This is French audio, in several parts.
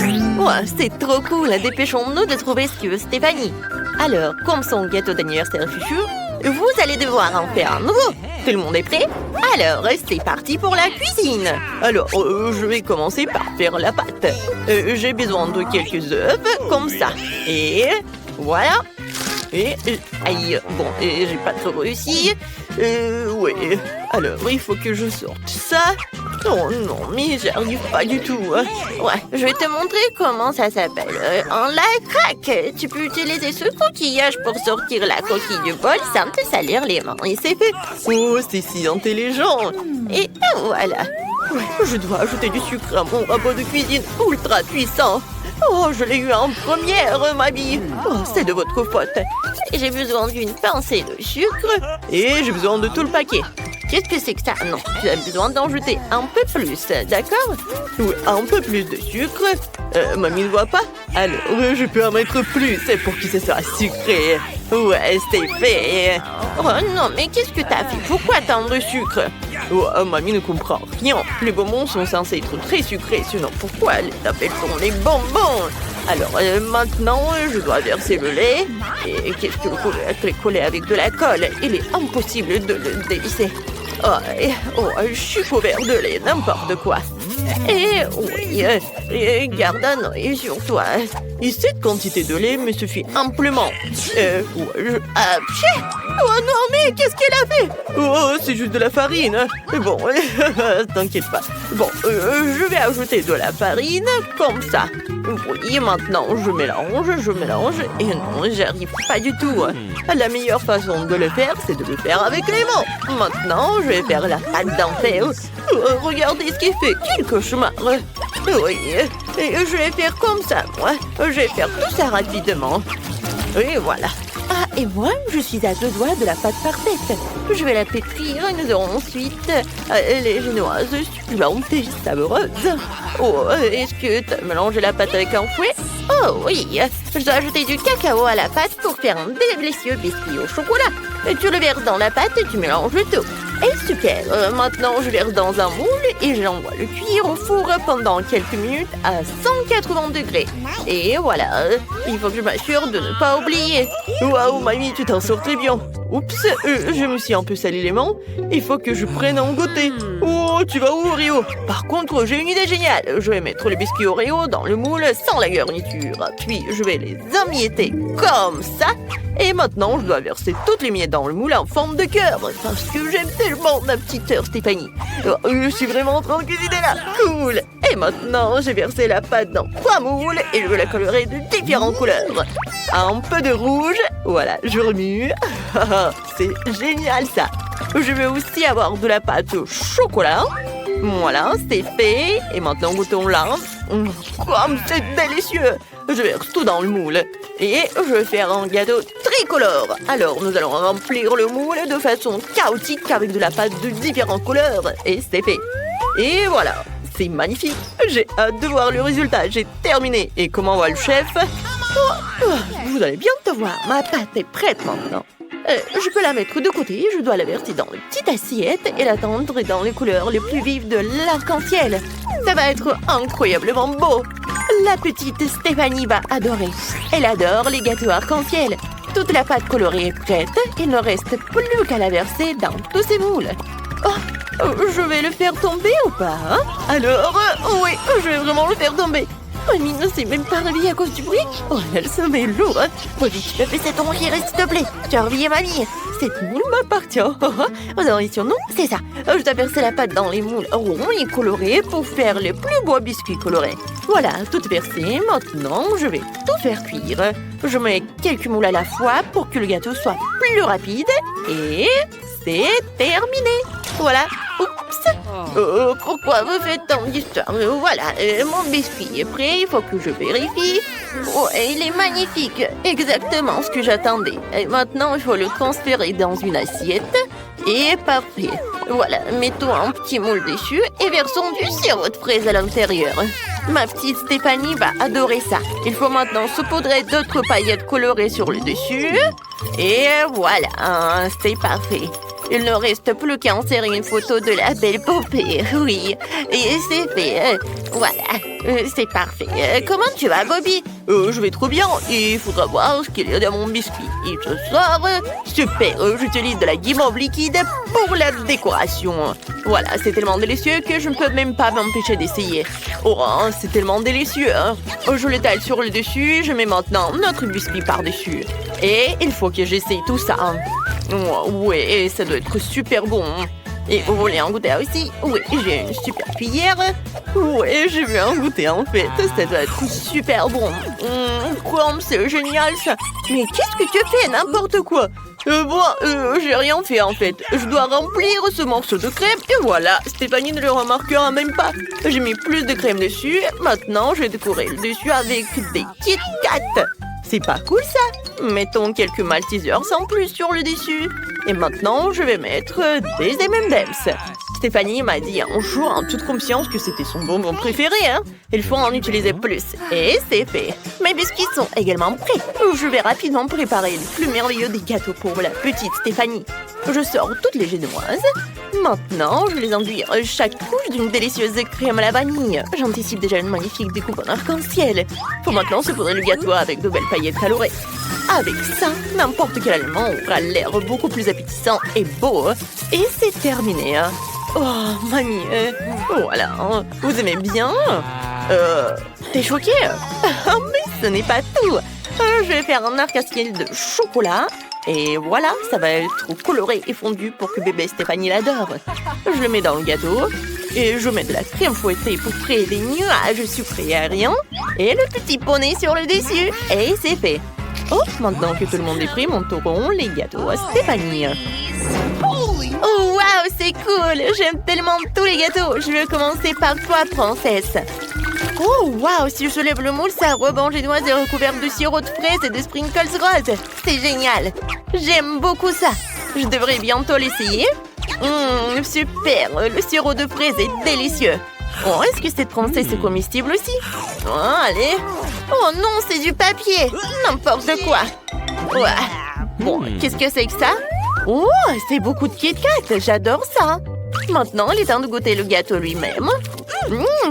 Ouais, c'est trop cool. Dépêchons-nous de trouver ce que veut Stéphanie. Alors, comme son gâteau d'anniversaire chouchou, vous allez devoir en faire un nouveau. Tout le monde est prêt? Alors, c'est parti pour la cuisine. Alors, je vais commencer par faire la pâte. J'ai besoin de quelques œufs, comme ça. Et voilà. Aïe, bon, j'ai pas trop réussi. Ouais. Alors, il faut que je sorte ça. Oh non, mais j'arrive pas du tout. Ouais, je vais te montrer comment ça s'appelle. En la craque. Tu peux utiliser ce coquillage pour sortir la coquille du bol sans te salir les mains. Et c'est fait. Oh, c'est si intelligent. Et voilà. Ouais, je dois ajouter du sucre à mon robot de cuisine ultra puissant. Oh, je l'ai eu en première, mamie. Oh, c'est de votre faute. J'ai besoin d'une pincée de sucre. Et j'ai besoin de tout le paquet. Qu'est-ce que c'est que ça? Non, tu as besoin d'en jeter un peu plus, d'accord? Oui, un peu plus de sucre. Mamie ne voit pas? Alors, je peux en mettre plus pour que ce soit sucré. Ouais, c'est fait. Oh non, mais qu'est-ce que t'as fait? Pourquoi tant de sucre? Oh, mamie ne comprend rien. Les bonbons sont censés être très sucrés, sinon pourquoi les appelle-t-on les bonbons? Alors, maintenant, je dois verser le lait. Et qu'est-ce que le couvercle est collé avec de la colle? Il est impossible de le dévisser. Je suis couvert de lait, n'importe quoi. Et oui, garde un œil sur toi. Et cette quantité de lait me suffit amplement. Oh non, mais qu'est-ce qu'elle a fait? Oh, c'est juste de la farine. Bon, t'inquiète pas. Bon, je vais ajouter de la farine, comme ça. Oui, maintenant, je mélange. Et non, j'arrive pas du tout. La meilleure façon de le faire, c'est de le faire avec les mains. Maintenant, je vais faire la pâte d'enfer. Regardez ce qu'il fait. Quel cauchemar. Oui, et je vais faire comme ça, moi. Je vais faire tout ça rapidement. Et voilà. Ah, et moi, je suis à 2 doigts de la pâte parfaite. Je vais la pétrir et nous aurons ensuite les génoises succulentes et savoureuses. Oh, est-ce que tu as mélangé la pâte avec un fouet? Oh oui, je dois ajouter du cacao à la pâte pour faire un délicieux biscuit au chocolat. Tu le verses dans la pâte et tu mélanges le tout. Et super, maintenant je verse dans un moule et j'envoie le cuire au four pendant quelques minutes à 180 degrés. Et voilà, il faut que je m'assure de ne pas oublier. Waouh, mamie, tu t'en sors très bien. Oups, je me suis un peu sali les mains. Il faut que je prenne un goûter. Oh, tu vas où, Oreo? Par contre, j'ai une idée géniale. Je vais mettre les biscuits Oreo dans le moule sans la garniture. Puis, je vais les emietter comme ça. Et maintenant, je dois verser toutes les miettes dans le moule en forme de cœur. Parce que j'aime tellement ma petite sœur Stéphanie. Je suis vraiment en train de cuisiner là. Cool. Et maintenant, j'ai versé la pâte dans 3 moules et je vais la colorer de différentes couleurs. Un peu de rouge. Voilà, je remue. C'est génial ça. Je vais aussi avoir de la pâte au chocolat. Voilà, c'est fait. Et maintenant, goûtons-la. Comme c'est délicieux. Je verse tout dans le moule. Et je vais faire un gâteau tricolore. Alors, nous allons remplir le moule de façon chaotique avec de la pâte de différentes couleurs. Et c'est fait. Et voilà, c'est magnifique. J'ai hâte de voir le résultat. J'ai terminé. Et comment va le chef? Vous allez bientôt voir. Ma pâte est prête maintenant. Je peux la mettre de côté, je dois la verser dans une petite assiette et la tendre dans les couleurs les plus vives de l'arc-en-ciel. Ça va être incroyablement beau. La petite Stéphanie va adorer. Elle adore les gâteaux arc-en-ciel. Toute la pâte colorée est prête. Il ne reste plus qu'à la verser dans tous ces moules. Je vais le faire tomber ou pas, hein? Alors, oui, je vais vraiment le faire tomber. Mamie ne s'est même pas réveillée à cause du bruit. Oh, elle se met lourd. Faut vite, je fais cette enrière, s'il te plaît. Tu as réveillé mamie. Cette moule m'appartient. Vous aurez son nom, c'est ça. Je dois verser la pâte dans les moules ronds et colorés pour faire les plus beaux biscuits colorés. Voilà, tout versé. Maintenant, je vais tout faire cuire. Je mets quelques moules à la fois pour que le gâteau soit plus rapide. Et c'est terminé. Voilà. Oups. Pourquoi vous faites tant d'histoires? Voilà, mon biscuit est prêt, il faut que je vérifie. Oh, il est magnifique, exactement ce que j'attendais. Et maintenant, il faut le transférer dans une assiette. Et parfait. Voilà, mettons un petit moule dessus et versons du sirop de fraise à l'intérieur. Ma petite Stéphanie va adorer ça. Il faut maintenant saupoudrer d'autres paillettes colorées sur le dessus. Et voilà, c'est parfait. Il ne reste plus qu'à insérer une photo de la belle poupée. Oui, et c'est fait. Voilà, c'est parfait. Comment tu vas, Bobby? Je vais trop bien. Il faudra voir ce qu'il y a dans mon biscuit. Et ce soir, super, j'utilise de la guimauve liquide pour la décoration. Voilà, c'est tellement délicieux que je ne peux même pas m'empêcher d'essayer. Oh, c'est tellement délicieux. Hein? Je l'étale sur le dessus. Je mets maintenant notre biscuit par-dessus. Et il faut que j'essaye tout ça. Oh, ouais, ça doit être super bon. Et vous voulez en goûter aussi? Oui, j'ai une super cuillère. Ouais, j'ai vu un goûter en fait. Ça doit être super bon. Comme c'est génial ça. Mais qu'est-ce que tu fais? N'importe quoi. J'ai rien fait en fait. Je dois remplir ce morceau de crème et voilà. Stéphanie ne le remarquera même pas. J'ai mis plus de crème dessus. Maintenant, je vais décorer le dessus avec des Kit Kat. C'est pas cool ça? Mettons quelques Maltesers en plus sur le dessus. Et maintenant, je vais mettre des M&M's. Stéphanie m'a dit un jour en toute confiance que c'était son bonbon préféré. Hein? Il faut en utiliser plus. Et c'est fait. Mes biscuits sont également prêts. Je vais rapidement préparer le plus merveilleux des gâteaux pour la petite Stéphanie. Je sors toutes les génoises. Maintenant, je vais les enduire chaque couche d'une délicieuse crème à la vanille. J'anticipe déjà une magnifique découpe en arc-en-ciel. Faut maintenant se poudrer le gâteau avec de belles paillettes colorées. Avec ça, n'importe quel aliment aura l'air beaucoup plus appétissant et beau. Et c'est terminé. Oh, mamie, voilà. Vous aimez bien? T'es choquée? Mais ce n'est pas tout. Je vais faire un arc-en-ciel de chocolat. Et voilà, ça va être coloré et fondu pour que bébé Stéphanie l'adore. Je le mets dans le gâteau. Et je mets de la crème fouettée pour créer des nuages sucrés aériens. Et le petit poney sur le dessus. Et c'est fait. Oh, maintenant que tout le monde est pris, monteront les gâteaux à Stéphanie. Oh, waouh, c'est cool! J'aime tellement tous les gâteaux. Je vais commencer par toi, princesse. Oh, waouh, si je lève le moule, ça rebond génoise et recouverte de sirop de fraises et de sprinkles roses. C'est génial. J'aime beaucoup ça. Je devrais bientôt l'essayer. Super, le sirop de fraises est délicieux. Oh, est-ce que cette princesse est comestible aussi? Oh, allez. Oh non, c'est du papier. N'importe quoi. Ouais. Bon, qu'est-ce que c'est que ça? Oh, c'est beaucoup de Kit Kat. J'adore ça. Maintenant, il est temps de goûter le gâteau lui-même.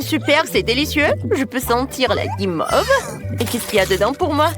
Super, c'est délicieux. Je peux sentir la guimauve. Et qu'est-ce qu'il y a dedans pour moi?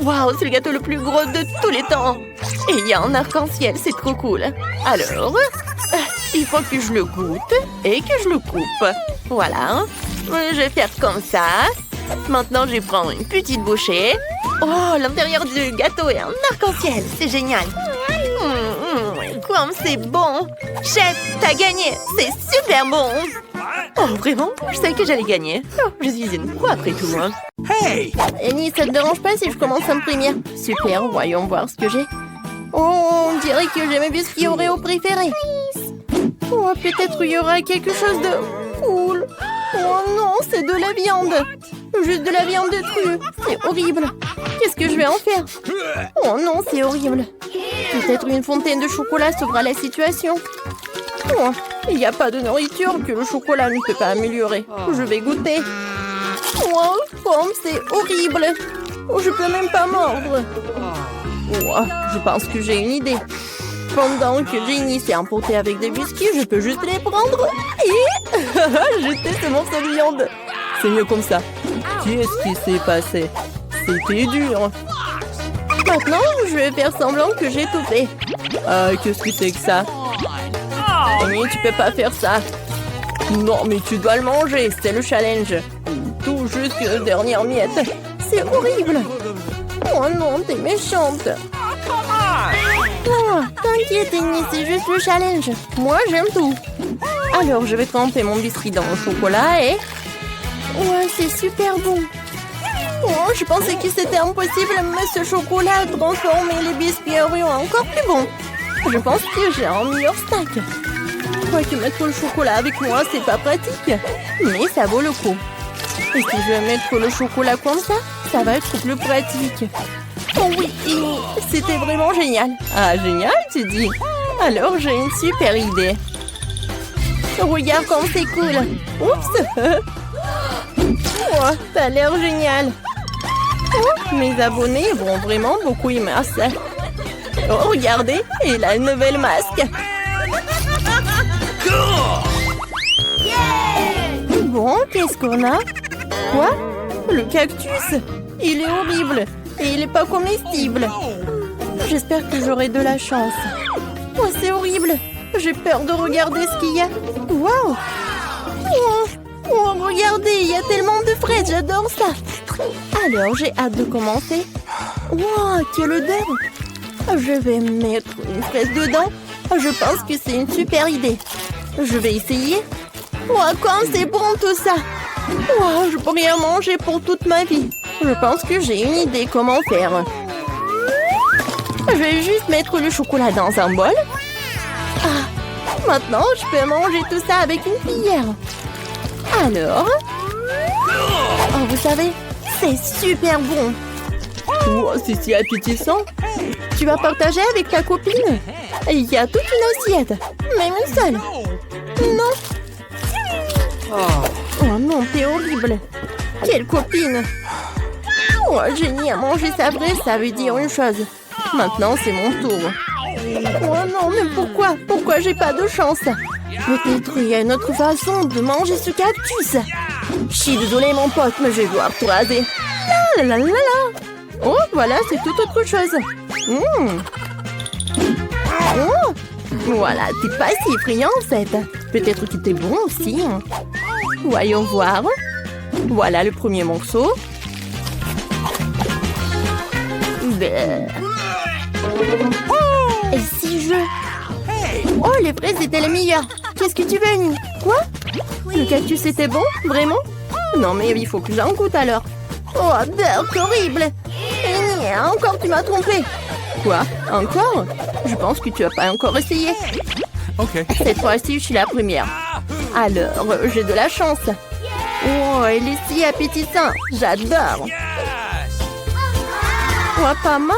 Waouh, c'est le gâteau le plus gros de tous les temps. Et il y a un arc-en-ciel, c'est trop cool. Alors, il faut que je le goûte et que je le coupe. Voilà. Je vais faire comme ça. Maintenant, je vais prendre une petite bouchée. Oh, l'intérieur du gâteau est un arc-en-ciel. C'est génial. Comme c'est bon. Chef, t'as gagné. C'est super bon. Oh, vraiment? Je savais que j'allais gagner. Oh, je suis une pro après tout. Hein. Hey! Annie, ça te dérange pas si je commence à me prévenir? Super, voyons voir ce que j'ai. Oh, on dirait que j'ai mes biscuits Oreo préférés. Oh, peut-être il y aura quelque chose de cool. Oh non, c'est de la viande. Juste de la viande crue. C'est horrible. Qu'est-ce que je vais en faire? Oh non, c'est horrible. Peut-être une fontaine de chocolat sauvera la situation. Oh, il n'y a pas de nourriture que le chocolat ne peut pas améliorer. Je vais goûter. Oh, comme c'est horrible. Oh, je peux même pas mordre. Oh, je pense que j'ai une idée. Pendant que Jenny s'est emportée avec des biscuits, je peux juste les prendre et jeter ce morceau de viande. C'est mieux comme ça. Qu'est-ce qui s'est passé? C'était dur. Maintenant, je vais faire semblant que j'ai tout fait. Qu'est-ce que c'est que ça? Mais tu peux pas faire ça. Non, mais tu dois le manger, c'est le challenge. Tout jusqu'à la dernière miette. C'est horrible. Oh non, t'es méchante. Oh, t'inquiète, Annie, c'est juste le challenge. Moi, j'aime tout. Alors, je vais tremper mon biscuit dans le chocolat et... Ouais, c'est super bon. Oh, je pensais que c'était impossible, mais ce chocolat a transformé les biscuits Oreo encore plus bons. Je pense que j'ai un meilleur snack. Quoique mettre le chocolat avec moi, c'est pas pratique. Mais ça vaut le coup. Et si je vais mettre le chocolat comme ça va être plus pratique. Oh oui, c'était vraiment génial. Ah, génial, tu dis? Alors, j'ai une super idée. Regarde comme c'est cool. Oups. Oh, ça a l'air génial. Oh, mes abonnés vont vraiment beaucoup aimer ça. Oh, regardez, il a une nouvelle masque. Bon, qu'est-ce qu'on a? Quoi? Le cactus? Il est horrible et il n'est pas comestible. J'espère que j'aurai de la chance. Oh, c'est horrible. J'ai peur de regarder ce qu'il y a. Waouh! Oh, regardez, il y a tellement de fraises, j'adore ça. Alors, j'ai hâte de commencer. Wow, quelle odeur! Je vais mettre une fraise dedans. Je pense que c'est une super idée. Je vais essayer. Wow, comme c'est bon tout ça! Wow, je pourrais en manger pour toute ma vie. Je pense que j'ai une idée comment faire. Je vais juste mettre le chocolat dans un bol. Ah, maintenant, je peux manger tout ça avec une cuillère. Alors... Oh, vous savez, c'est super bon. Oh, c'est si appétissant. Tu vas partager avec ta copine? Il y a toute une assiette. Même une seule. Non. Oh non, t'es horrible. Quelle copine. Oh, Jenny a mangé sa fraise, ça veut dire une chose. Maintenant, c'est mon tour. Oh non, mais pourquoi? Pourquoi j'ai pas de chance? Peut-être il y a une autre façon de manger ce cactus. Je suis désolée, mon pote, mais je vais devoir te raser. La la la la. Oh, voilà, c'est tout autre chose. Oh, voilà, t'es pas si effrayant, en fait. Peut-être que t'es bon aussi. Voyons voir. Voilà le premier morceau. Et si je... Oh, les fraises étaient les meilleures. Qu'est-ce que tu veux, Annie? Quoi? Le cactus était bon? Vraiment? Non, mais il faut que j'en goûte alors. Oh, c'est horrible. Annie, encore tu m'as trompé. Quoi? Encore? Je pense que tu n'as pas encore essayé. Ok. Cette fois-ci, je suis la première. Alors, j'ai de la chance. Oh, elle est si appétissante. J'adore. Oh, pas mal.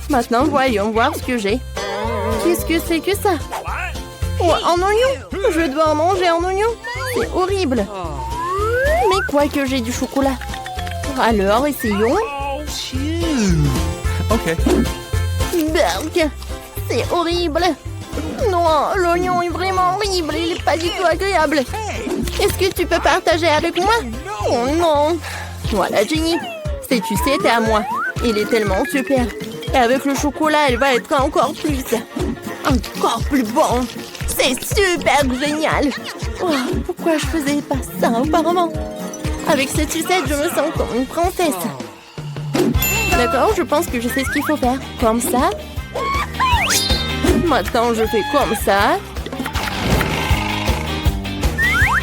Maintenant, voyons voir ce que j'ai. Qu'est-ce que c'est que ça? Oh, en oignon. Je dois en manger en oignon. C'est horrible. Mais quoi que j'ai du chocolat. Alors, essayons. Ok. Berk, c'est horrible. Non, l'oignon est vraiment horrible. Il n'est pas du tout agréable. Est-ce que tu peux partager avec moi? Oh non. Voilà, Jenny. Tu sais, t'es à moi. Il est tellement super. Et avec le chocolat, elle va être encore plus. Encore plus bon. C'est super génial. Oh, pourquoi je faisais pas ça auparavant? Avec cette sucette, je me sens comme une princesse. D'accord, je pense que je sais ce qu'il faut faire. Comme ça. Maintenant, je fais comme ça.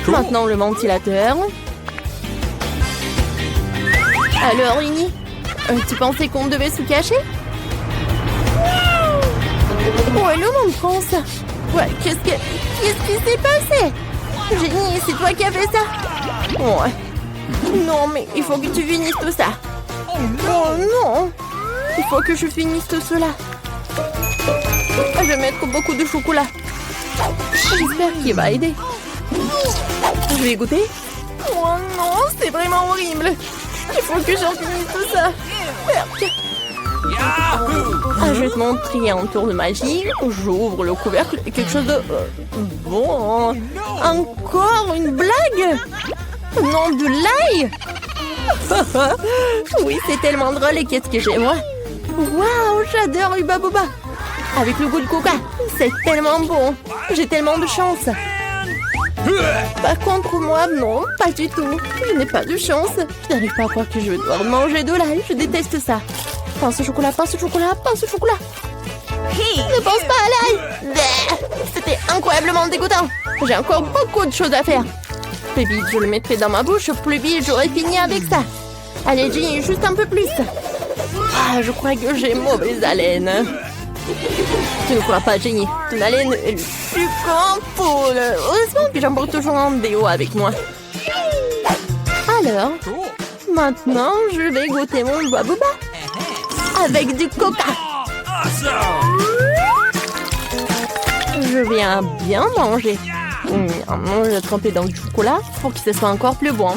Maintenant, le ventilateur. Alors, Ini, tu pensais qu'on devait se cacher? Ouais, le monde prend ça. Ouais, qu'est-ce qui s'est passé? Jenny, c'est toi qui as fait ça? Ouais. Non, mais il faut que tu finisses tout ça. Oh non. Il faut que je finisse tout cela. Je vais mettre beaucoup de chocolat. J'espère qu'il va aider. Je vais goûter. Oh non, c'est vraiment horrible. Il faut que j'en finisse tout ça. Ah, je vais te montrer un tour de magie. J'ouvre le couvercle et quelque chose de... bon. Encore une blague? Non, de l'ail. Oui, c'est tellement drôle. Et qu'est-ce que j'ai, moi? Waouh, j'adore Hubba Bubba. Avec le goût de coca. C'est tellement bon. J'ai tellement de chance. Par contre, moi, non, pas du tout. Je n'ai pas de chance. Je n'arrive pas à croire que je vais devoir manger de l'ail. Je déteste ça. Pense au chocolat, pense au chocolat, pense au chocolat. Ne pense pas à l'ail. C'était incroyablement dégoûtant. J'ai encore beaucoup de choses à faire. Plus vite je le mettrai dans ma bouche, plus vite j'aurai fini avec ça. Allez, Jenny, juste un peu plus. Ah, je crois que j'ai mauvaise haleine. Tu ne crois pas, Jenny? Ton haleine est le plus grand poule. Heureusement que j'emporte toujours un déo avec moi. Alors, maintenant, je vais goûter mon Hubba Bubba avec du coca. Je viens bien manger. Je vais tremper dans du chocolat pour que ce soit encore plus bon.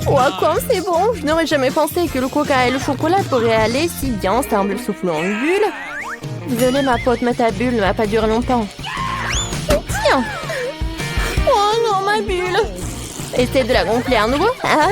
Oh, comme c'est bon! Je n'aurais jamais pensé que le coca et le chocolat pourraient aller si bien ensemble. Soufflons une bulle. Désolée, ma pote, mais ta bulle ne va pas durer longtemps. Tiens, Oh non, ma bulle! Essaie de la gonfler à nouveau. Ah,